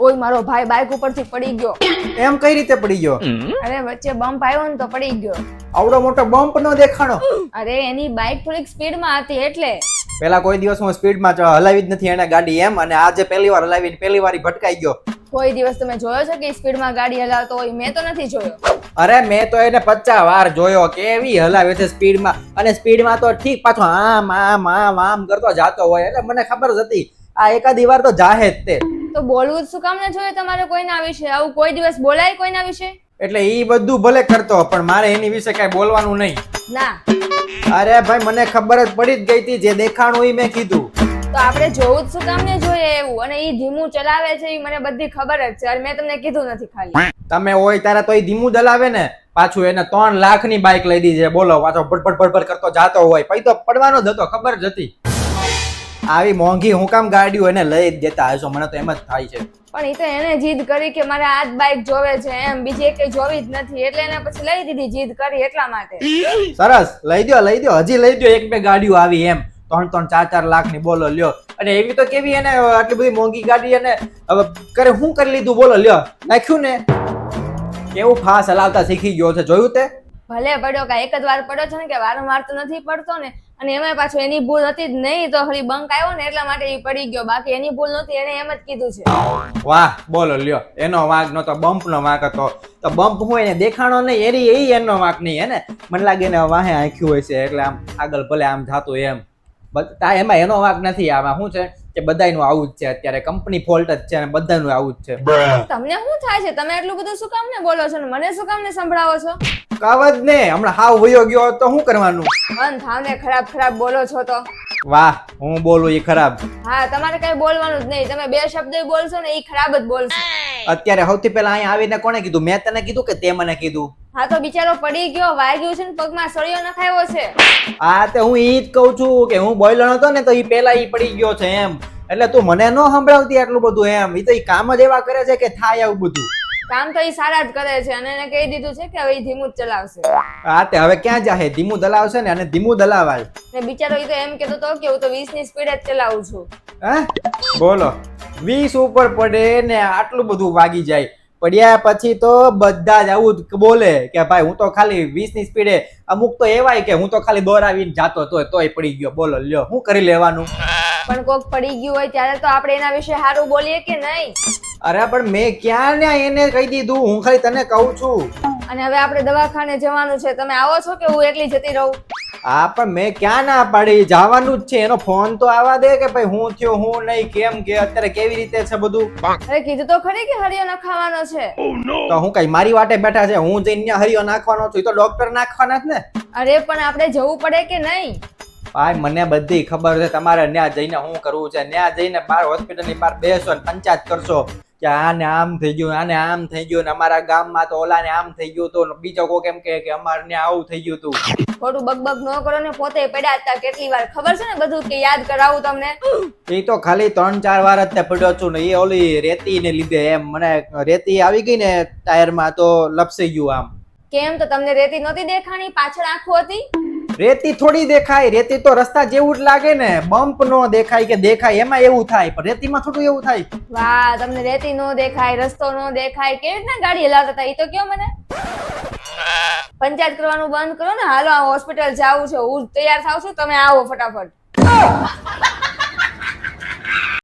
ઓય મારો ભાઈ બાઇક ઉપરથી પડી ગયો. એમ કઈ રીતે પડી ગયો? અરે વચ્ચે બમ્પ આવ્યો ને તો પડી ગયો. આવડો મોટો બમ્પ નો દેખાણો? અરે એની બાઇક થોડીક સ્પીડમાં હતી એટલે. પેલા કોઈ દિવસ હું સ્પીડમાં હલાવી જ નથી એને ગાડી એમ, અને આજે પહેલી વાર હલાવીને પહેલી વાર ભટકાઈ ગયો. કોઈ દિવસ તમે જોયો છે કે સ્પીડમાં ગાડી હલાવતો હોય? મેં તો નથી જોયો. અરે મેં તો એને 50 વાર જોયો કેવી હલાવે છે સ્પીડમાં, અને સ્પીડમાં તો ઠીક પાછો આમ આમ આમ આમ કરતો જાતો હોય, એટલે મને ખબર જ હતી આ એકાદી વાર તો જાહે જ તે. તો બોલવું જ શું કામ ન જોઈએ તમારે કોઈના વિશે? આવું કોઈ દિવસ બોલાય કોઈના વિશે? એટલે ઈ બધું ભલે કરતો પણ મારે એની વિશે કઈ બોલવાનું નહીં. ના. અરે ભાઈ મને ખબર જ પડી જ ગઈ હતી, જે દેખાણું ઈ મેં કીધું. તો આપણે જોવું જ શું કામ ને જોઈએ એવું? અને ઈ ધીમું ચલાવે છે ઈ મને બધી ખબર જ છે, અને મેં તમને કીધું નથી ખાલી. તમે હોય ત્યારે તો ઈ ધીમું દલાવે ને, પાછું એને 3 લાખ ની બાઇક લઈ દીધી બોલો, પાછો ભટભટ ભટભટ કરતો જાતો હોય, પછી તો પડવાનો જ હતો, ખબર જ હતી. આવી મોંઘી હું કામ ગાડીઓ એને લઈ જ દેતા હશો, મને તો એમ જ થાય છે. પણ ઈ તો એને જીદ કરી કે મારે આ જ બાઇક જોવે છે એમ, બીજી એકેય જોવી જ નથી, એટલે એને પછી લઈ દીધી, જીદ કરી એટલા માટે. સરસ, લઈ દો હજી લઈ દો, 1-2 ગાડીઓ આવી એમ 3-3, 4-4 લાખ ની બોલો લ્યો. અને એવી તો કેવી એને આટલી બધી મોંઘી ગાડી એને હવે કરે શું કરી લીધું બોલો લ્યો, નાખ્યું ને કેવું ફાસ હલાવતા શીખી ગયો છે, જોયું તે? ભલે પડ્યો કે એક જ વાર પડ્યો છે ને, કે વારંવાર તો નથી પડતો ને. અને એમાં પાછું એની ભૂલ હતી જ નહીં, તો હળી બંક આવ્યો ને એટલા માટે ઈ પડી ગયો, બાકી એની ભૂલ નહોતી, એને એમ જ કીધું છે. વાહ બોલો લ્યો, એનો વાંક નતો, બમ્પ નો વાંક હતો. તો બમ્પ હું એને દેખાણો નહીં, એનો વાંક નહીં હે ને. મને લાગે ને વાહે આંખ્યું હોય છે એટલે આમ આગળ ભલે આમ જાતું એમ, એમાં એનો વાંક નથી. આમાં શું છે કે બધાયનું આવું જ છે અત્યારે, કંપની ફોલ્ટ જ છે અને બધાનું આવું જ છે. તમને શું થાય છે? તમે એટલું બધું શું કામ ને બોલો છો ને મને શું કામ ને સંભળાવો છો? કાવત ને હમણાં હાવ વયો ગયો તો શું કરવાનું? મન થાવને ખરાબ બોલો છો તો. વાહ, હું બોલું એ ખરાબ? હા, તમારે કઈ બોલવાનું જ નહીં, તમે 2 શબ્દ બોલશો ને એ ખરાબ જ બોલશો. અત્યારે સૌથી પહેલા અહીંયા આવીને કોણે કીધું? મેં તને કીધું કે તે મને કીધું? હા તો બિચારો પડી ગયો, વાગ્યું છે ને પગમાં સળિયો નખાયો છે. હા તે હું ઈ જ કહું છું કે હું બોયલો નતો ને તો ઈ પેલા ઈ પડી ગયો છે એમ, એટલે તું મને ન સંભળાવતી આટલું બધું એમ. ઈ તો ઈ કામ જ એવા કરે છે કે થાય આવું બધું. કામ તો ઈ સારા જ કરે છે, અને એને કહી દીધું છે કે હવે ઈ ધીમું જ ચલાવશે. હા તે હવે ક્યાં જાહે? ધીમું દલાવશે ને, અને ધીમું દલાવાય ને બિચારો ઈ તો એમ કહેતો તો કે હું તો 20 ની સ્પીડે જ ચલાવું છું. હે બોલો, 20 ઉપર પડે ને આટલું બધું વાગી જાય, પડ્યા પછી તો બધા જ આવું જ બોલે કે ભાઈ હું તો ખાલી 20 ની સ્પીડે. અમુક તો એવાય કે હું તો ખાલી દોરાવીને જાતો તોય પડી ગયો, બોલો લ્યો શું કરી લેવાનું? પણ કોક પડી ગયું હોય ત્યારે તો આપણે એના વિશે સારું બોલીએ કે નહીં? અરે પણ મેં ક્યાં ને એને કહી દીધું, હું ખાલી તને કહું છું. અને હવે આપણે દવાખાને જવાનું છે, તમે આવો છો કે હું એકલી જતી રહું? હા પણ મેં ક્યાં ના પાડી, જવાનું જ છે. એનો ફોન તો આવવા દે કે ભાઈ હું થયો હું નહીં, કેમ કે અત્યારે કેવી રીતે છે બધું. અરે કીધું તો ખરી કે હરિયો નખાવાનો છે. તો હું કઈ મારી વાટે બેઠા છે? હું જઈને ત્યાં હરિયો નાખવાનો છું, તો ડોક્ટર નાખવાના જ ને. અરે પણ આપણે જવું પડે કે નહીં? ભાઈ મને બધી ખબર છે, તમારે ત્યાં જઈને શું કરવું છે. ત્યાં જઈને બહાર હોસ્પિટલની બહાર બેસો ને પંચાયત કરશો કે આને આમ થઈ ગયું, આને આમ થઈ ગયું, ને અમારા ગામમાં તો ઓલાને આમ થઈ ગયું તો બીજો કોઈ કેમ કે અમારે ત્યાં આવું થઈ ગયું તું. ખોટું બકબક ન કરો ને, પોતે પડ્યા હતા કેટલી વાર ખબર છે ને બધું, કે યાદ કરાવું તમને? એ તો ખાલી 3-4 વાર જ પડ્યો છું ને, એ ઓલી રેતી ને લીધે એમ. મને રેતી આવી ગઈ ને ટાયરમાં તો લપસી ગયું આમ. કેમ? તો તમને રેતી નહોતી દેખાણી? પાછળ આંખો હતી? રેતી થોડી દેખાય, રેતી તો રસ્તા જેવું જ લાગે ને, બમ્પ નો દેખાય કે દેખાય એમાં એવું થાય, પણ રેતીમાં થોડું એવું થાય. વાહ, તમને રેતી નો દેખાય, રસ્તો નો દેખાય, કેવી રીતના ગાડી હલાવતા હતા એ તો કયો મને. પંચાયત કરવાનું બંધ કરો ને, હાલો આ હોસ્પિટલ જાવું છે, હું તૈયાર થાવ છું, તમે આવો ફટાફટ.